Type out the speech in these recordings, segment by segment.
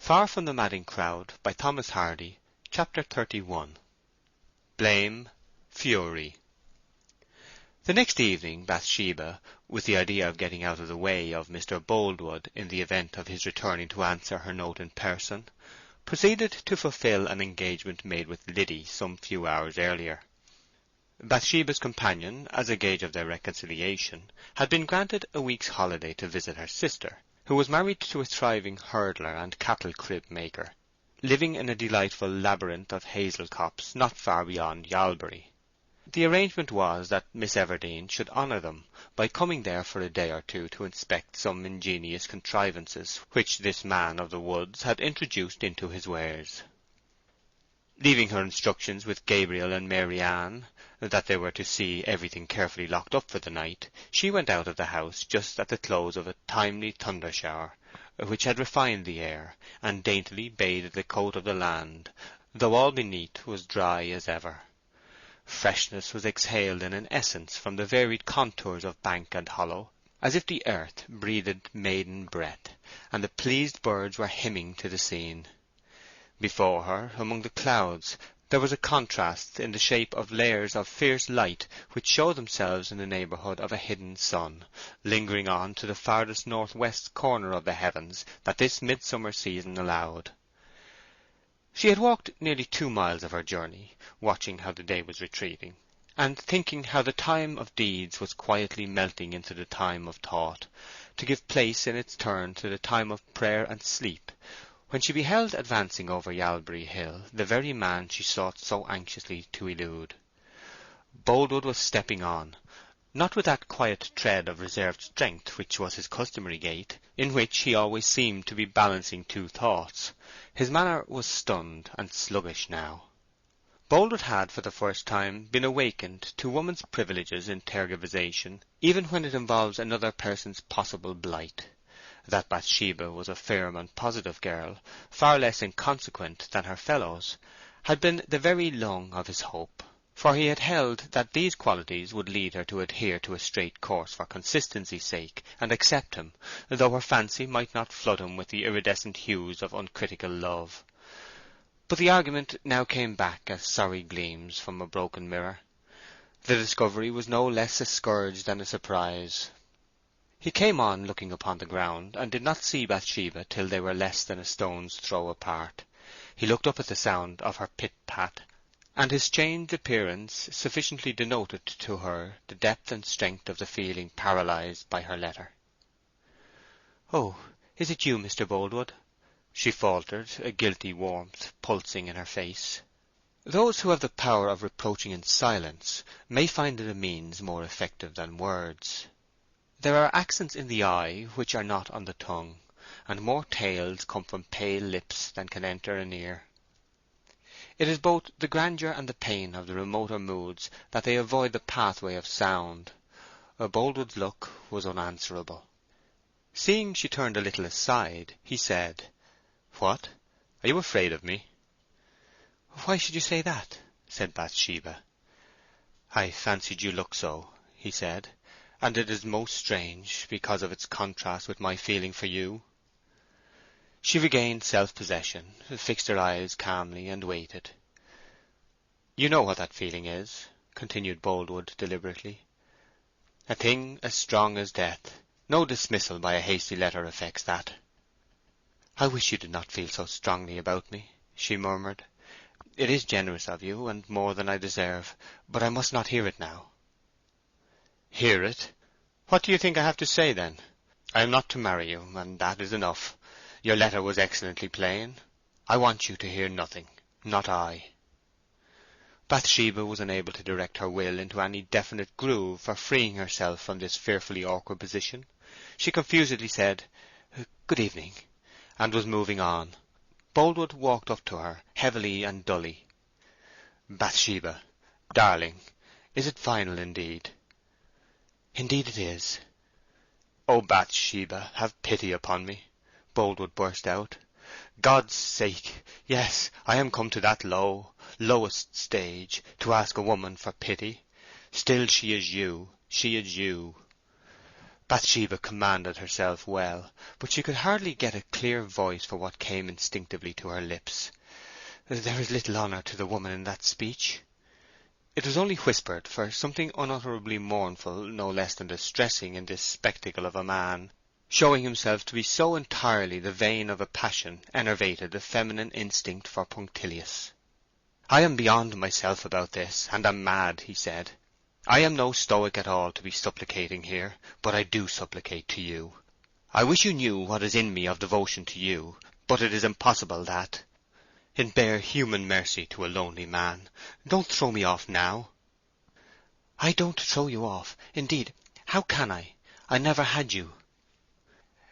Far from the Madding Crowd by Thomas Hardy. Chapter 31. Blame, Fury. The next evening Bathsheba, with the idea of getting out of the way of Mr. Boldwood in the event of his returning to answer her note in person, proceeded to fulfil an engagement made with Liddy some few hours earlier. Bathsheba's companion, as a gage of their reconciliation, had been granted a week's holiday to visit her sister, who was married to a thriving hurdler and cattle-crib maker, living in a delightful labyrinth of hazel copse not far beyond Yalbury. The arrangement was that Miss Everdene should honour them by coming there for a day or two to inspect some ingenious contrivances which this man of the woods had introduced into his wares. Leaving her instructions with Gabriel and Mary-Ann, that they were to see everything carefully locked up for the night, she went out of the house just at the close of a timely thunder-shower, which had refined the air, and daintily bathed the coat of the land, though all beneath was dry as ever. Freshness was exhaled in an essence from the varied contours of bank and hollow, as if the earth breathed maiden breath, and the pleased birds were hymning to the scene. Before her, among the clouds, there was a contrast in the shape of layers of fierce light which showed themselves in the neighbourhood of a hidden sun, lingering on to the farthest northwest corner of the heavens that this midsummer season allowed. She had walked nearly 2 miles of her journey, watching how the day was retreating, and thinking how the time of deeds was quietly melting into the time of thought, to give place in its turn to the time of prayer and sleep, when she beheld advancing over Yalbury Hill the very man she sought so anxiously to elude. Boldwood was stepping on, not with that quiet tread of reserved strength which was his customary gait, in which he always seemed to be balancing two thoughts. His manner was stunned and sluggish now. Boldwood had for the first time been awakened to woman's privileges in tergiversation, even when it involves another person's possible blight. That Bathsheba was a firm and positive girl, far less inconsequent than her fellows, had been the very lung of his hope, for he had held that these qualities would lead her to adhere to a straight course for consistency's sake, and accept him, though her fancy might not flood him with the iridescent hues of uncritical love. But the argument now came back as sorry gleams from a broken mirror. The discovery was no less a scourge than a surprise. He came on looking upon the ground, and did not see Bathsheba till they were less than a stone's throw apart. He looked up at the sound of her pit-pat, and his changed appearance sufficiently denoted to her the depth and strength of the feeling paralyzed by her letter. "Oh, is it you, Mr. Boldwood?" she faltered, a guilty warmth pulsing in her face. Those who have the power of reproaching in silence may find it a means more effective than words. There are accents in the eye which are not on the tongue, and more tales come from pale lips than can enter an ear. It is both the grandeur and the pain of the remoter moods that they avoid the pathway of sound. Boldwood's look was unanswerable. Seeing she turned a little aside, he said, "What? Are you afraid of me?" "Why should you say that?" said Bathsheba. "I fancied you looked so," he said, "and it is most strange, because of its contrast with my feeling for you." She regained self-possession, fixed her eyes calmly, and waited. "You know what that feeling is," continued Boldwood deliberately. "A thing as strong as death. No dismissal by a hasty letter affects that." "I wish you did not feel so strongly about me," she murmured. "It is generous of you, and more than I deserve, but I must not hear it now." "Hear it? What do you think I have to say, then? I am not to marry you, and that is enough. Your letter was excellently plain. I want you to hear nothing, not I." Bathsheba was unable to direct her will into any definite groove for freeing herself from this fearfully awkward position. She confusedly said, "Good evening," and was moving on. Boldwood walked up to her, heavily and dully. "Bathsheba, darling, is it final indeed?" "Indeed it is." "Oh, Bathsheba, have pity upon me!" Boldwood burst out. "God's sake, yes, I am come to that lowest stage, to ask a woman for pity. Still she is you, she is you." Bathsheba commanded herself well, but she could hardly get a clear voice for what came instinctively to her lips. There is little honour to the woman in that speech. It was only whispered, for something unutterably mournful, no less than distressing, in this spectacle of a man showing himself to be so entirely the vein of a passion enervated the feminine instinct for punctilios. "I am beyond myself about this, and am mad," he said. "I am no stoic at all to be supplicating here, but I do supplicate to you. I wish you knew what is in me of devotion to you, but it is impossible that. In bare human mercy to a lonely man, don't throw me off now." "I don't throw you off. Indeed, how can I? I never had you."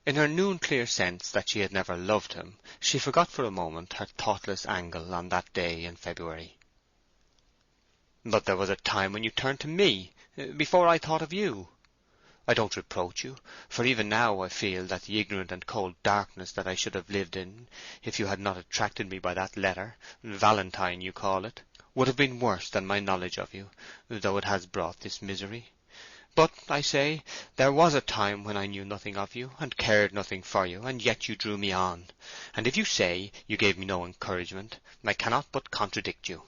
In her noon-clear sense that she had never loved him, she forgot for a moment her thoughtless angle on that day in February. "But there was a time when you turned to me, before I thought of you. I don't reproach you, for even now I feel that the ignorant and cold darkness that I should have lived in, if you had not attracted me by that letter, Valentine you call it, would have been worse than my knowledge of you, though it has brought this misery. But, I say, there was a time when I knew nothing of you, and cared nothing for you, and yet you drew me on. And if you say you gave me no encouragement, I cannot but contradict you."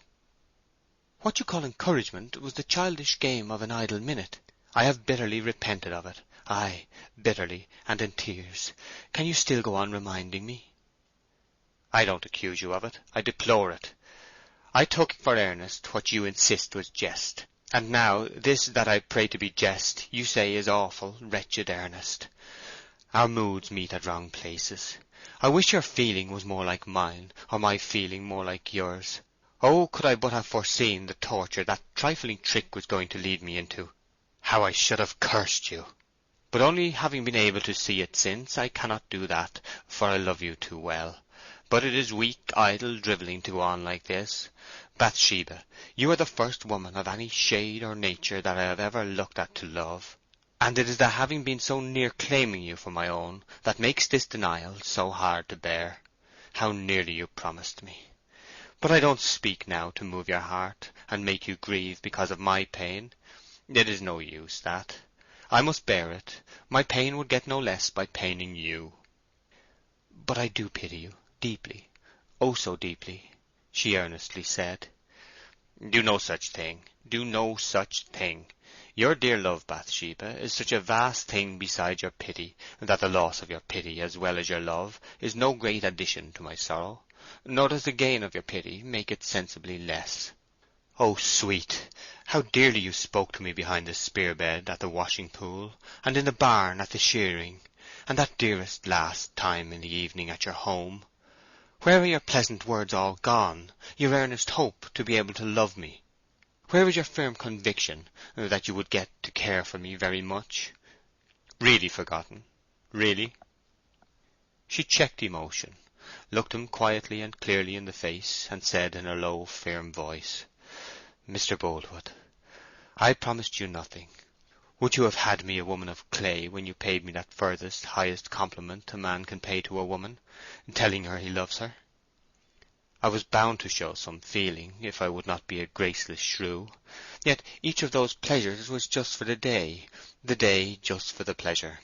"What you call encouragement was the childish game of an idle minute. I have bitterly repented of it, aye, bitterly, and in tears. Can you still go on reminding me?" "I don't accuse you of it. I deplore it. I took for earnest what you insist was jest. And now this that I pray to be jest, you say is awful, wretched earnest. Our moods meet at wrong places. I wish your feeling was more like mine, or my feeling more like yours. Oh, could I but have foreseen the torture that trifling trick was going to lead me into, how I should have cursed you! But only having been able to see it since, I cannot do that, for I love you too well. But it is weak, idle drivelling to go on like this. Bathsheba, you are the first woman of any shade or nature that I have ever looked at to love, and it is the having been so near claiming you for my own that makes this denial so hard to bear. How nearly you promised me! But I don't speak now to move your heart, and make you grieve because of my pain. It is no use, that. I must bear it. My pain would get no less by paining you." "But I do pity you, deeply, oh so deeply," she earnestly said. "Do no such thing. Do no such thing. Your dear love, Bathsheba, is such a vast thing beside your pity that the loss of your pity as well as your love is no great addition to my sorrow, nor does the gain of your pity make it sensibly less. Oh, sweet, how dearly you spoke to me behind the spear-bed at the washing-pool, and in the barn at the shearing, and that dearest last time in the evening at your home! Where are your pleasant words all gone, your earnest hope to be able to love me? Where is your firm conviction that you would get to care for me very much? Really forgotten? Really?" She checked emotion, looked him quietly and clearly in the face, and said in a low, firm voice, "Mr. Boldwood, I promised you nothing. Would you have had me a woman of clay when you paid me that furthest, highest compliment a man can pay to a woman, telling her he loves her? I was bound to show some feeling, if I would not be a graceless shrew. Yet each of those pleasures was just for the day just for the pleasure.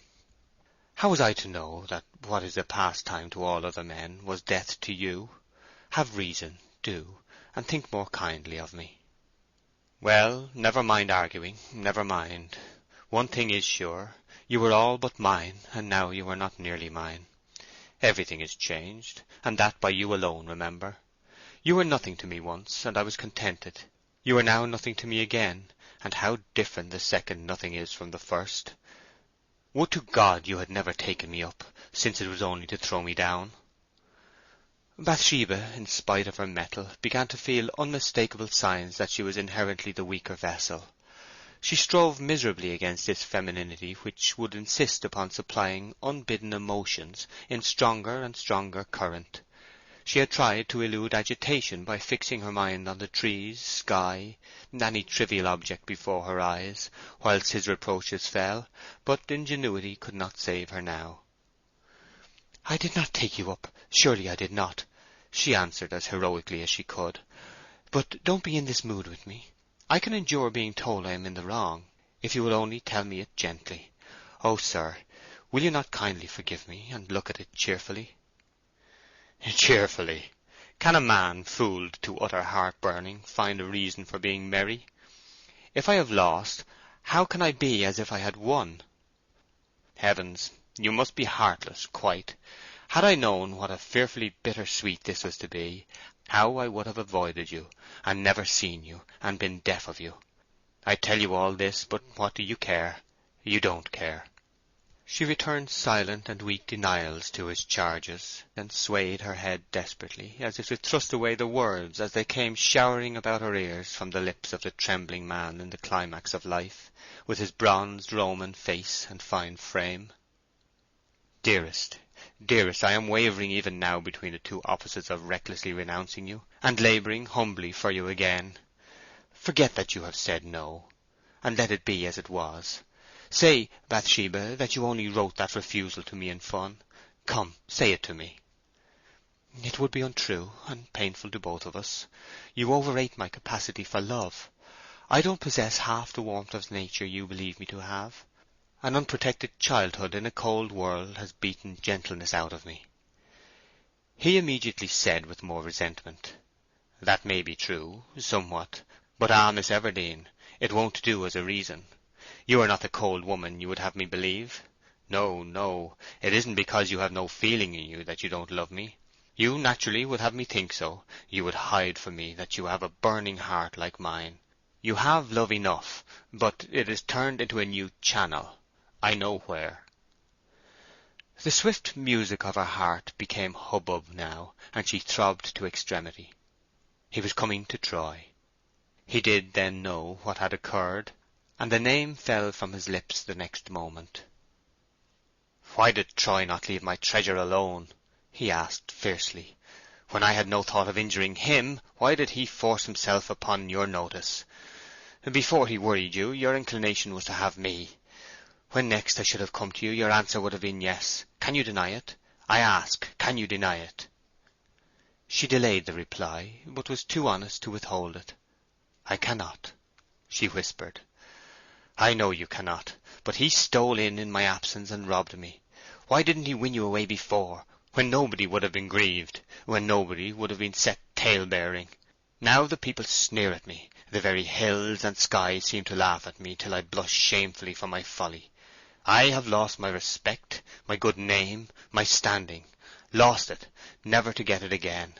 How was I to know that what is a pastime to all other men was death to you? Have reason, do, and think more kindly of me." "Well, never mind arguing, never mind. One thing is sure, you were all but mine, and now you are not nearly mine. Everything is changed, and that by you alone, remember. You were nothing to me once, and I was contented. You are now nothing to me again, and how different the second nothing is from the first. Would to God you had never taken me up, since it was only to throw me down." Bathsheba, in spite of her mettle, began to feel unmistakable signs that she was inherently the weaker vessel. She strove miserably against this femininity which would insist upon supplying unbidden emotions in stronger and stronger current. She had tried to elude agitation by fixing her mind on the trees, sky, any trivial object before her eyes, whilst his reproaches fell, but ingenuity could not save her now. "I did not take you up, surely I did not," she answered as heroically as she could. "But don't be in this mood with me. I can endure being told I am in the wrong, if you will only tell me it gently. Oh, sir, will you not kindly forgive me, and look at it cheerfully?" "Cheerfully? Can a man, fooled to utter heart-burning, find a reason for being merry? If I have lost, how can I be as if I had won? Heavens, you must be heartless, quite. Had I known what a fearfully bitter sweet this was to be, how I would have avoided you, and never seen you, and been deaf of you. I tell you all this, but what do you care? You don't care." She returned silent and weak denials to his charges, then swayed her head desperately, as if to thrust away the words as they came showering about her ears from the lips of the trembling man in the climax of life, with his bronzed Roman face and fine frame. "Dearest, dearest, I am wavering even now between the two opposites of recklessly renouncing you, and labouring humbly for you again. Forget that you have said no, and let it be as it was. Say, Bathsheba, that you only wrote that refusal to me in fun. Come, say it to me." "It would be untrue, and painful to both of us. You overrate my capacity for love. I don't possess half the warmth of nature you believe me to have. An unprotected childhood in a cold world has beaten gentleness out of me." He immediately said with more resentment, "That may be true, somewhat, but Miss Everdene, it won't do as a reason. You are not the cold woman you would have me believe. No, no, it isn't because you have no feeling in you that you don't love me. You naturally would have me think so. You would hide from me that you have a burning heart like mine. You have love enough, but it is turned into a new channel. I know where." The swift music of her heart became hubbub now, and she throbbed to extremity. He was coming to Troy. He did then know what had occurred, and the name fell from his lips the next moment. "Why did Troy not leave my treasure alone?" he asked fiercely. "When I had no thought of injuring him, why did he force himself upon your notice? Before he worried you, your inclination was to have me. When next I should have come to you, your answer would have been yes. Can you deny it? I ask, can you deny it?" She delayed the reply, but was too honest to withhold it. "I cannot," she whispered. "I know you cannot, but he stole in my absence and robbed me. Why didn't he win you away before, when nobody would have been grieved, when nobody would have been set tale-bearing? Now the people sneer at me, the very hills and skies seem to laugh at me till I blush shamefully for my folly. I have lost my respect, my good name, my standing. Lost it, never to get it again.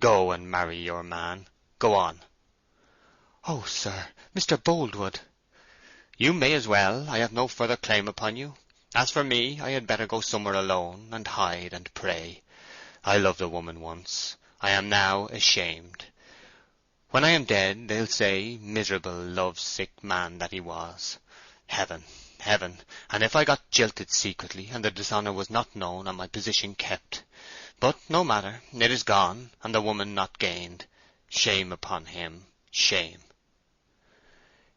Go and marry your man. Go on." "Oh, sir, Mr. Boldwood!" "You may as well. I have no further claim upon you. As for me, I had better go somewhere alone, and hide and pray. I loved a woman once. I am now ashamed. When I am dead, they'll say, miserable, love-sick man that he was. Heaven, heaven, and if I got jilted secretly, and the dishonour was not known, and my position kept. But no matter, it is gone, and the woman not gained. Shame upon him, shame."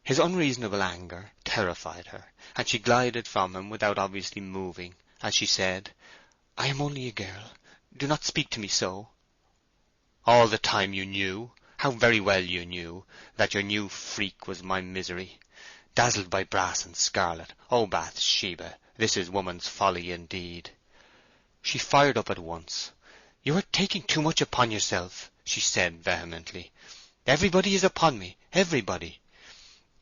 His unreasonable anger terrified her, and she glided from him without obviously moving, as she said, "I am only a girl. Do not speak to me so." "All the time you knew, how very well you knew, that your new freak was my misery. Dazzled by brass and scarlet, O Bathsheba, this is woman's folly indeed." She fired up at once. "You are taking too much upon yourself," she said vehemently. "Everybody is upon me, everybody.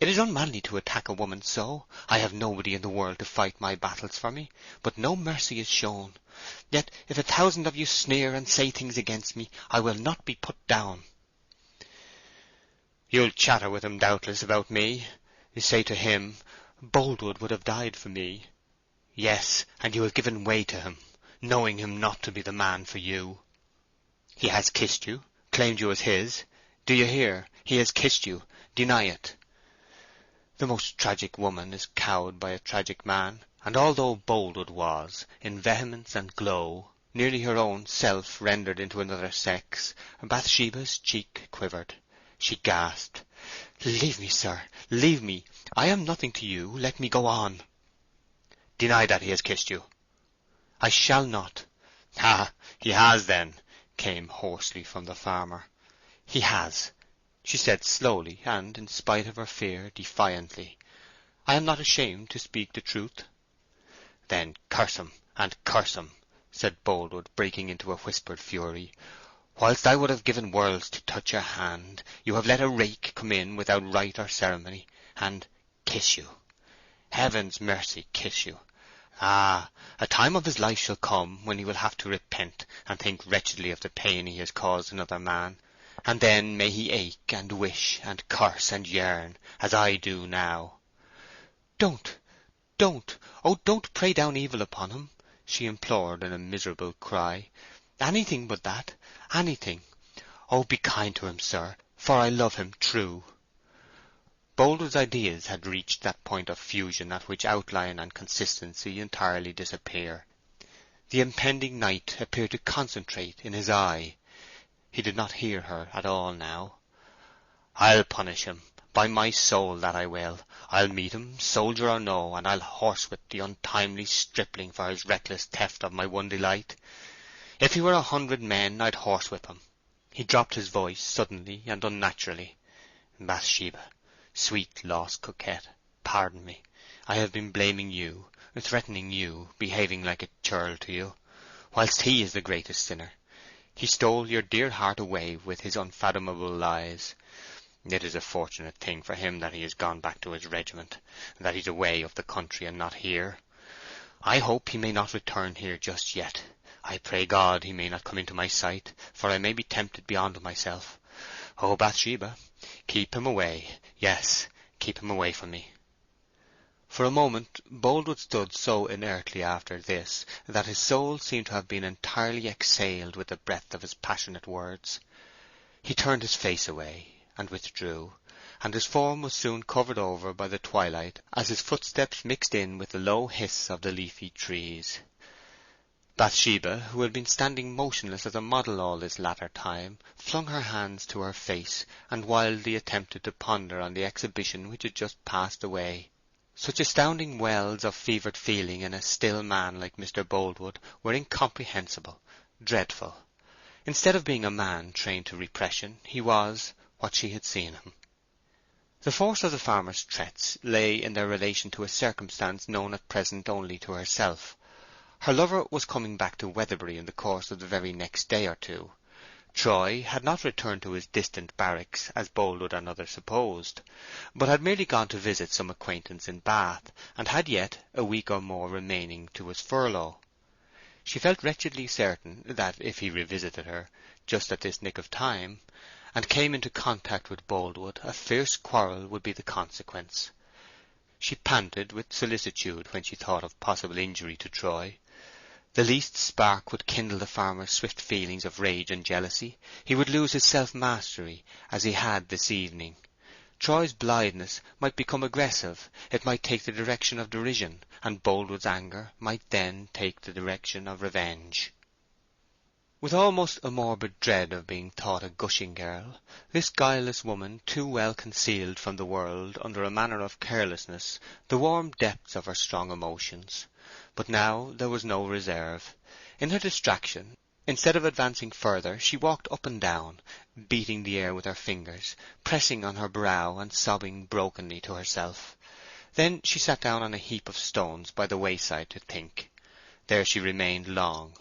It is unmanly to attack a woman so. I have nobody in the world to fight my battles for me, but no mercy is shown. Yet if 1,000 of you sneer and say things against me, I will not be put down." "You'll chatter with him doubtless about me. You say to him, 'Boldwood would have died for me.' Yes, and you have given way to him, knowing him not to be the man for you. He has kissed you, claimed you as his. Do you hear? He has kissed you. Deny it. The most tragic woman is cowed by a tragic man, and although Boldwood was, in vehemence and glow, nearly her own self rendered into another sex, Bathsheba's cheek quivered. She gasped, "Leave me, sir, leave me. I am nothing to you. Let me go on." "Deny that he has kissed you." "I shall not." "Ah, he has then," came hoarsely from the farmer. "He has," she said slowly, and, in spite of her fear, defiantly. "I am not ashamed to speak the truth." "Then curse him," said Boldwood, breaking into a whispered fury. "Whilst I would have given worlds to touch your hand, you have let a rake come in without rite or ceremony, and kiss you. Heaven's mercy, kiss you! Ah, a time of his life shall come when he will have to repent and think wretchedly of the pain he has caused another man, and then may he ache and wish and curse and yearn, as I do now." "Don't, don't, oh, don't pray down evil upon him!" she implored in a miserable cry. "Anything but that, anything! Oh, be kind to him, sir, for I love him true." Boldwood's ideas had reached that point of fusion at which outline and consistency entirely disappear. The impending night appeared to concentrate in his eye. He did not hear her at all now. "I'll punish him, by my soul that I will. I'll meet him, soldier or no, and I'll horsewhip the untimely stripling for his reckless theft of my one delight. If he were 100 men, I'd horsewhip him." He dropped his voice suddenly and unnaturally. "Bathsheba, sweet lost coquette, pardon me. I have been blaming you, threatening you, behaving like a churl to you, whilst he is the greatest sinner. He stole your dear heart away with his unfathomable lies. It is a fortunate thing for him that he has gone back to his regiment, that he's away of the country and not here. I hope he may not return here just yet. I pray God he may not come into my sight, for I may be tempted beyond myself. Oh, Bathsheba, keep him away. Yes, keep him away from me." For a moment Boldwood stood so inertly after this that his soul seemed to have been entirely exhaled with the breath of his passionate words. He turned his face away and withdrew, and his form was soon covered over by the twilight as his footsteps mixed in with the low hiss of the leafy trees. Bathsheba, who had been standing motionless as a model all this latter time, flung her hands to her face, and wildly attempted to ponder on the exhibition which had just passed away. Such astounding wells of fevered feeling in a still man like Mr. Boldwood were incomprehensible, dreadful. Instead of being a man trained to repression, he was what she had seen him. The force of the farmer's threats lay in their relation to a circumstance known at present only to herself. Her lover was coming back to Weatherbury in the course of the very next day or two. Troy had not returned to his distant barracks, as Boldwood and others supposed, but had merely gone to visit some acquaintance in Bath, and had yet a week or more remaining to his furlough. She felt wretchedly certain that if he revisited her just at this nick of time, and came into contact with Boldwood, a fierce quarrel would be the consequence. She panted with solicitude when she thought of possible injury to Troy. The least spark would kindle the farmer's swift feelings of rage and jealousy. He would lose his self-mastery, as he had this evening. Troy's blitheness might become aggressive, it might take the direction of derision, and Boldwood's anger might then take the direction of revenge. With almost a morbid dread of being thought a gushing girl, this guileless woman too well concealed from the world under a manner of carelessness the warm depths of her strong emotions. But now there was no reserve. In her distraction, instead of advancing further, she walked up and down, beating the air with her fingers, pressing on her brow and sobbing brokenly to herself. Then she sat down on a heap of stones by the wayside to think. There she remained long.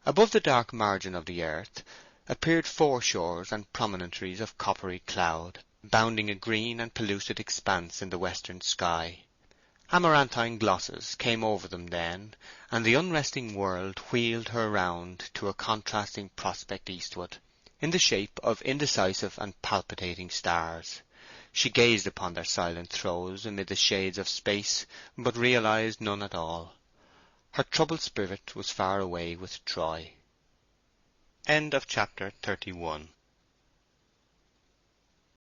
Above the dark margin of the earth appeared foreshores and promontories of coppery cloud, bounding a green and pellucid expanse in the western sky. Amaranthine glosses came over them then, and the unresting world wheeled her round to a contrasting prospect eastward, in the shape of indecisive and palpitating stars. She gazed upon their silent throes amid the shades of space, but realized none at all. Her troubled spirit was far away with Troy. End of chapter 31.